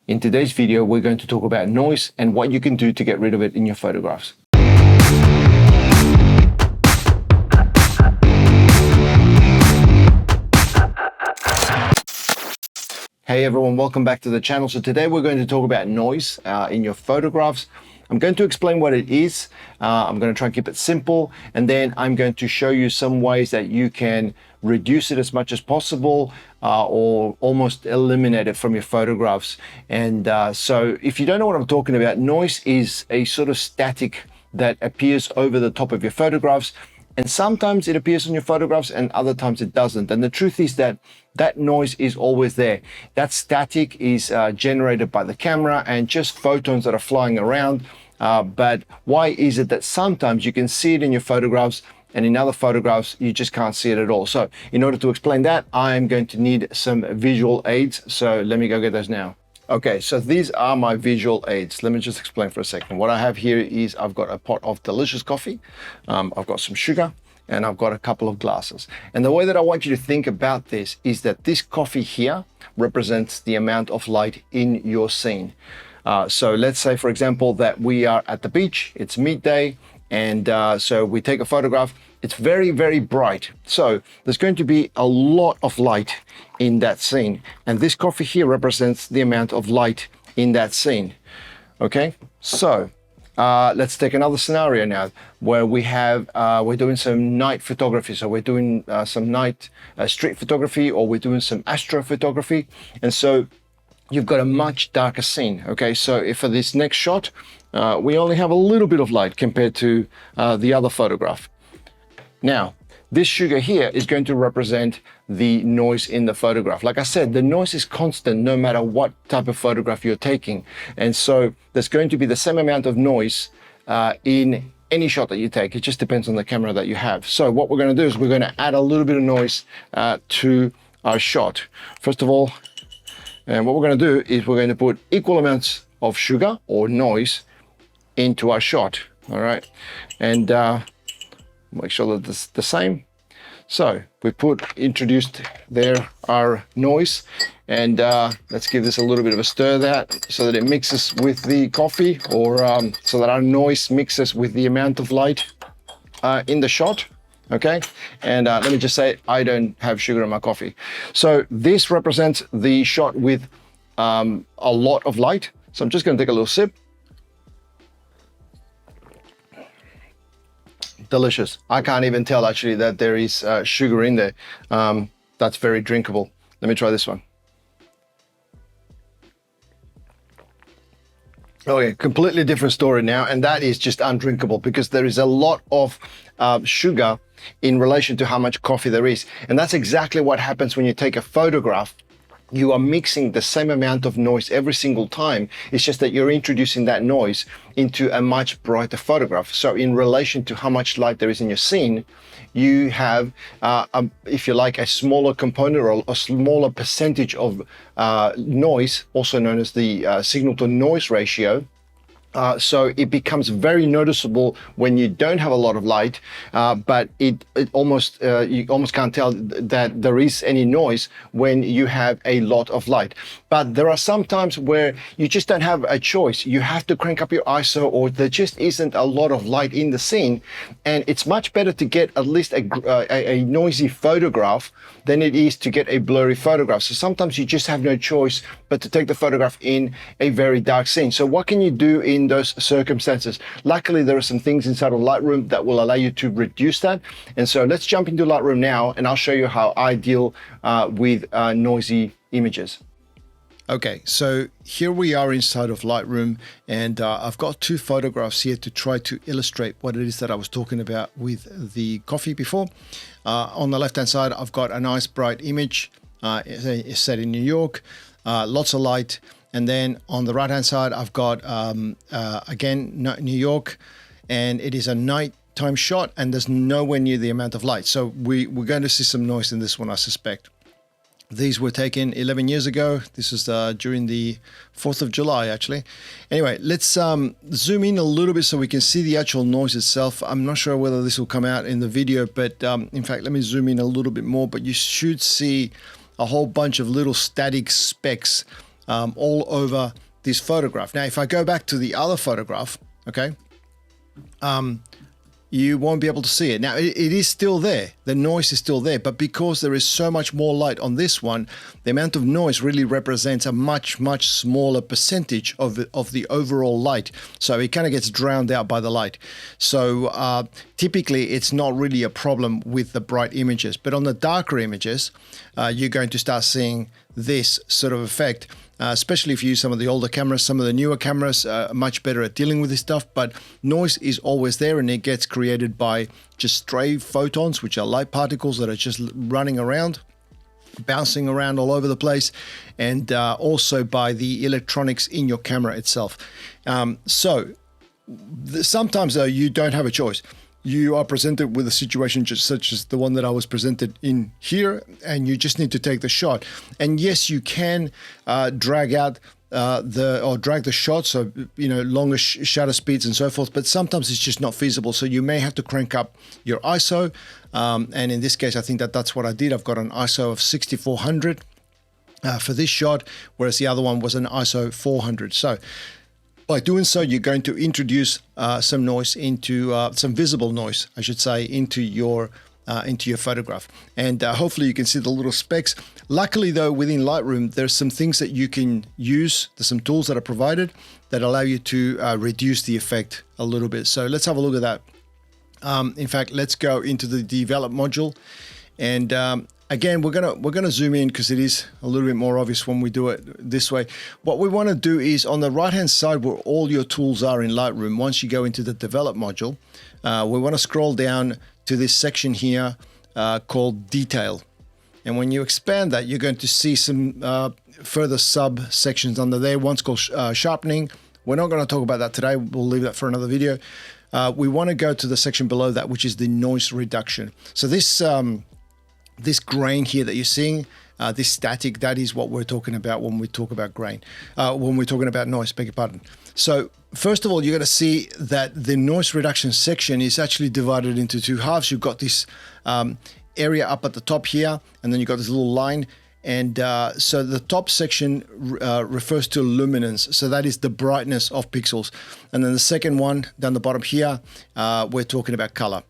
In today's video, we're going to talk about noise and what you can do to get rid of it in your photographs. Hey everyone, welcome back to the channel. So today we're going to talk about noise in your photographs. I'm going to explain what it is. I'm going to try and keep it simple, and then I'm going to show you some ways that you can reduce it as much as possible or almost eliminate it from your photographs. And so if you don't know what I'm talking about, noise is a sort of static that appears over the top of your photographs. And sometimes it appears on your photographs and other times it doesn't. And the truth is that that noise is always there. That static is generated by the camera and just photons that are flying around. But why is it that sometimes you can see it in your photographs and in other photographs you just can't see it at all? So in order to explain that, I am going to need some visual aids. So let me go get those now. Okay, so these are my visual aids. Let me just explain for a second. What I have here is I've got a pot of delicious coffee, I've got some sugar, and I've got a couple of glasses. And the way that I want you to think about this is that this coffee here represents the amount of light in your scene. So let's say, for example, that we are at the beach, it's midday, and so we take a photograph. It's very, very bright. So there's going to be a lot of light in that scene. And this coffee here represents the amount of light in that scene. Okay, so let's take another scenario now where we have, we're doing some night photography. So we're doing some night street photography, or we're doing some astrophotography. And so you've got a much darker scene. Okay, so if for this next shot, we only have a little bit of light compared to the other photograph. Now, this sugar here is going to represent the noise in the photograph. Like I said, the noise is constant no matter what type of photograph you're taking. And so there's going to be the same amount of noise in any shot that you take. It just depends on the camera that you have. So what we're going to do is we're going to add a little bit of noise to our shot. First of all, and what we're going to do is we're going to put equal amounts of sugar or noise into our shot. All right. And make sure that it's the same. So we introduced there our noise, and let's give this a little bit of a stir that so that it mixes with the coffee, or so that our noise mixes with the amount of light in the shot. Okay, and let me just say, I don't have sugar in my coffee. So this represents the shot with a lot of light. So I'm just going to take a little sip. Delicious. I can't even tell actually that there is sugar in there. That's very drinkable. Let me try this one. Okay, completely different story now, and that is just undrinkable because there is a lot of sugar in relation to how much coffee there is. And that's exactly what happens when you take a photograph. You are mixing the same amount of noise every single time. It's just that you're introducing that noise into a much brighter photograph. So in relation to how much light there is in your scene, you have, if you like, a smaller component or a smaller percentage of noise, also known as the signal to noise ratio. So it becomes very noticeable when you don't have a lot of light, but you almost can't tell that there is any noise when you have a lot of light. But there are some times where you just don't have a choice. You have to crank up your ISO, or there just isn't a lot of light in the scene. And it's much better to get at least a noisy photograph than it is to get a blurry photograph. So sometimes you just have no choice but to take the photograph in a very dark scene. So what can you do in those circumstances? Luckily, there are some things inside of Lightroom that will allow you to reduce that. And so let's jump into Lightroom now, and I'll show you how I deal with noisy images. Okay, so here we are inside of Lightroom, and I've got two photographs here to try to illustrate what it is that I was talking about with the coffee before. On the left-hand side, I've got a nice bright image. It's set in New York, lots of light. And then on the right-hand side, I've got, again, New York, and it is a nighttime shot, and there's nowhere near the amount of light. So we're going to see some noise in this one, I suspect. These were taken 11 years ago. This is during the 4th of July, actually. Anyway, let's zoom in a little bit so we can see the actual noise itself. I'm not sure whether this will come out in the video, but in fact, let me zoom in a little bit more. But you should see a whole bunch of little static specks all over this photograph. Now, if I go back to the other photograph, okay, you won't be able to see it. Now, it is still there. The noise is still there, but because there is so much more light on this one, the amount of noise really represents a much, much smaller percentage of the overall light. So it kind of gets drowned out by the light. So typically, it's not really a problem with the bright images. But on the darker images, you're going to start seeing this sort of effect. Especially if you use some of the older cameras. Some of the newer cameras are much better at dealing with this stuff, but noise is always there, and it gets created by just stray photons, which are light particles that are just running around, bouncing around all over the place, and also by the electronics in your camera itself. Sometimes though, you don't have a choice. You are presented with a situation just such as the one that I was presented in here, and you just need to take the shot. And yes, you can drag out drag the shot, so longer shutter speeds and so forth. But sometimes it's just not feasible, so you may have to crank up your ISO. And in this case, I think that's what I did. I've got an ISO of 6400 for this shot, whereas the other one was an ISO 400. So by doing so, you're going to introduce some noise into some visible noise, I should say, into your photograph. And hopefully you can see the little specks. Luckily, though, within Lightroom, there's some things that you can use. There's some tools that are provided that allow you to reduce the effect a little bit. So let's have a look at that. In fact, let's go into the develop module, and again, we're gonna zoom in because it is a little bit more obvious when we do it this way. What we want to do is on the right-hand side where all your tools are in Lightroom, once you go into the Develop module, we want to scroll down to this section here called Detail. And when you expand that, you're going to see some further subsections under there. One's called Sharpening. We're not going to talk about that today. We'll leave that for another video. We want to go to the section below that, which is the Noise Reduction. So this grain here that you're seeing, this static, that is what we're talking about when we talk about grain, when we're talking about noise, beg your pardon. So first of all, you're going to see that the noise reduction section is actually divided into two halves. You've got this area up at the top here, and then you've got this little line. And so the top section refers to luminance. So that is the brightness of pixels. And then the second one down the bottom here, we're talking about color.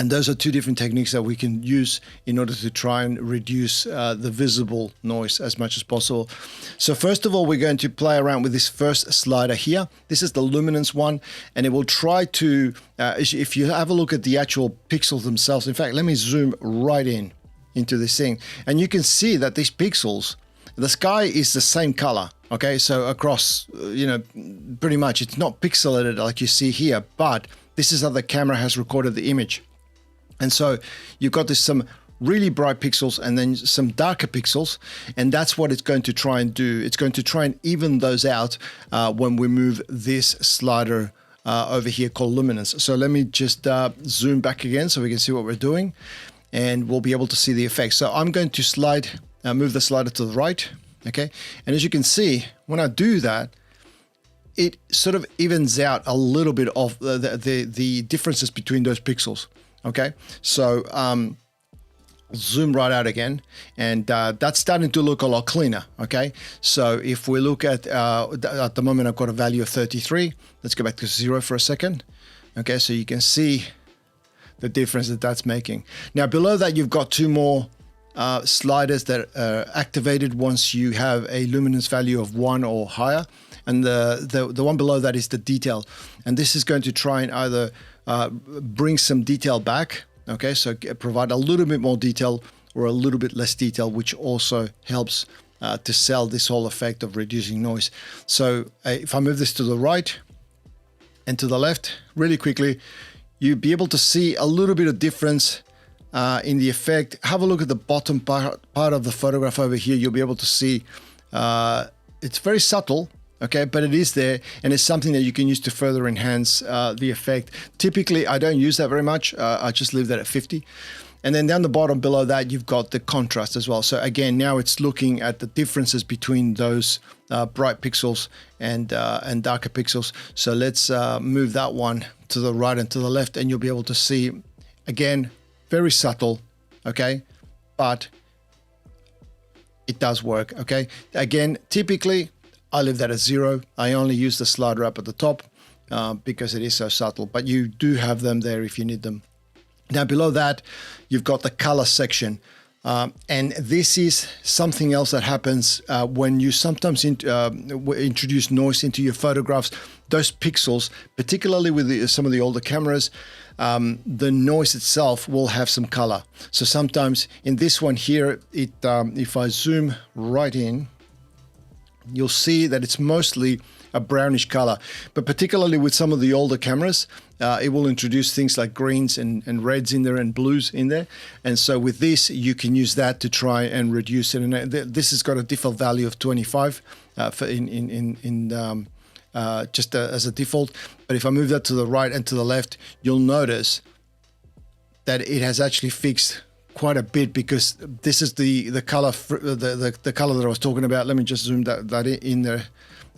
And those are two different techniques that we can use in order to try and reduce the visible noise as much as possible. So first of all, we're going to play around with this first slider here. This is the luminance one, and it will try to, if you have a look at the actual pixels themselves, in fact, let me zoom right into this thing. And you can see that these pixels, the sky is the same color. Okay, so across, pretty much, it's not pixelated like you see here, but this is how the camera has recorded the image. And so you've got some really bright pixels and then some darker pixels, and that's what it's going to try and do. It's going to try and even those out when we move this slider over here called luminance. So let me just zoom back again so we can see what we're doing, and we'll be able to see the effects. So I'm going to move the slider to the right, okay? And as you can see, when I do that, it sort of evens out a little bit of the differences between those pixels. Okay, so zoom right out again, and that's starting to look a lot cleaner. Okay, so if we look at the moment, I've got a value of 33. Let's go back to 0 for a second. Okay, so you can see the difference that's making. Now below that, you've got two more sliders that are activated once you have a luminance value of 1 or higher, and the one below that is the detail, and this is going to try and either bring some detail back, okay, so provide a little bit more detail or a little bit less detail, which also helps to sell this whole effect of reducing noise. So if I move this to the right and to the left really quickly, you'll be able to see a little bit of difference in the effect. Have a look at the bottom part of the photograph over here. You'll be able to see it's very subtle. Okay, but it is there, and it's something that you can use to further enhance the effect. Typically, I don't use that very much. I just leave that at 50. And then down the bottom below that, you've got the contrast as well. So again, now it's looking at the differences between those bright pixels and darker pixels. So let's move that one to the right and to the left, and you'll be able to see, again, very subtle, okay, but it does work. Okay, again, typically I leave that at 0. I only use the slider up at the top because it is so subtle, but you do have them there if you need them. Now below that, you've got the color section. And this is something else that happens when you sometimes introduce noise into your photographs. Those pixels, particularly with some of the older cameras, the noise itself will have some color. So sometimes in this one here, if I zoom right in, you'll see that it's mostly a brownish color, but particularly with some of the older cameras, it will introduce things like greens and reds in there and blues in there. And so with this, you can use that to try and reduce it. And this has got a default value of 25 just as a default. But if I move that to the right and to the left, you'll notice that it has actually fixed quite a bit, because this is the color, the color that I was talking about. Let me just zoom that in there.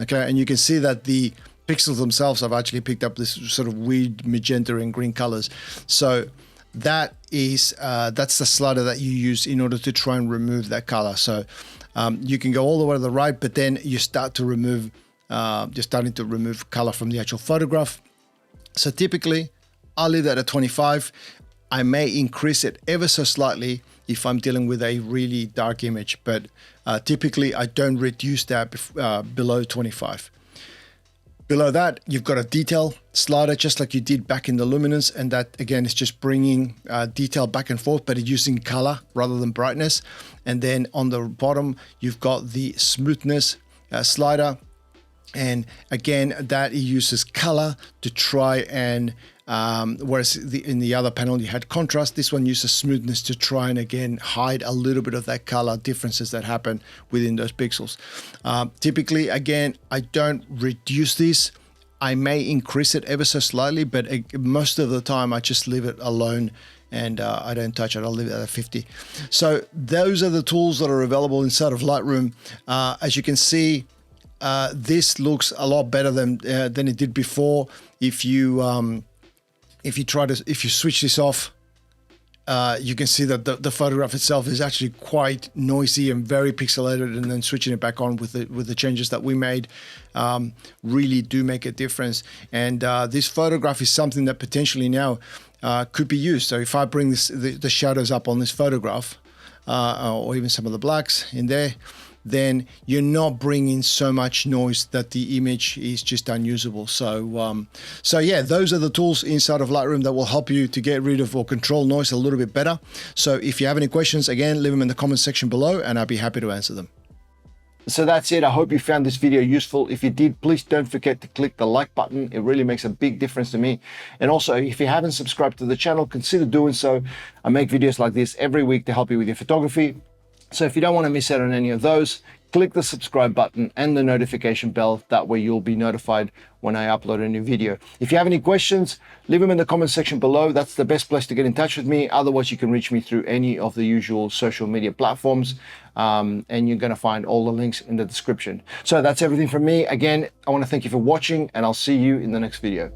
Okay, and you can see that the pixels themselves have actually picked up this sort of weird magenta and green colors. So that is that's the slider that you use in order to try and remove that color. So you can go all the way to the right, but then you start to remove, you're starting to remove color from the actual photograph. So typically, I'll leave that at 25. I may increase it ever so slightly if I'm dealing with a really dark image, but typically I don't reduce that below 25. Below that, you've got a detail slider, just like you did back in the luminance, and that again is just bringing detail back and forth, but it's using color rather than brightness. And then on the bottom, you've got the smoothness slider, and again, that uses color to try and whereas in the other panel you had contrast, this one uses smoothness to try and again hide a little bit of that color differences that happen within those pixels. Typically, again, I don't reduce this. I may increase it ever so slightly, but most of the time I just leave it alone and I don't touch it. I'll leave it at 50. So those are the tools that are available inside of Lightroom. As you can see, this looks a lot better than it did before. If you switch this off, you can see that the photograph itself is actually quite noisy and very pixelated, and then switching it back on with the changes that we made really do make a difference. And this photograph is something that potentially now could be used. So if I bring the shadows up on this photograph, or even some of the blacks in there, then you're not bringing so much noise that the image is just unusable. So yeah, those are the tools inside of Lightroom that will help you to get rid of or control noise a little bit better. So if you have any questions, again, leave them in the comment section below and I'll be happy to answer them. So that's it. I hope you found this video useful. If you did, please don't forget to click the like button. It really makes a big difference to me. And also, if you haven't subscribed to the channel, consider doing so. I make videos like this every week to help you with your photography. So if you don't want to miss out on any of those, click the subscribe button and the notification bell. That way you'll be notified when I upload a new video. If you have any questions, leave them in the comment section below. That's the best place to get in touch with me. Otherwise, you can reach me through any of the usual social media platforms, and you're going to find all the links in the description. So that's everything from me. Again, I want to thank you for watching, and I'll see you in the next video.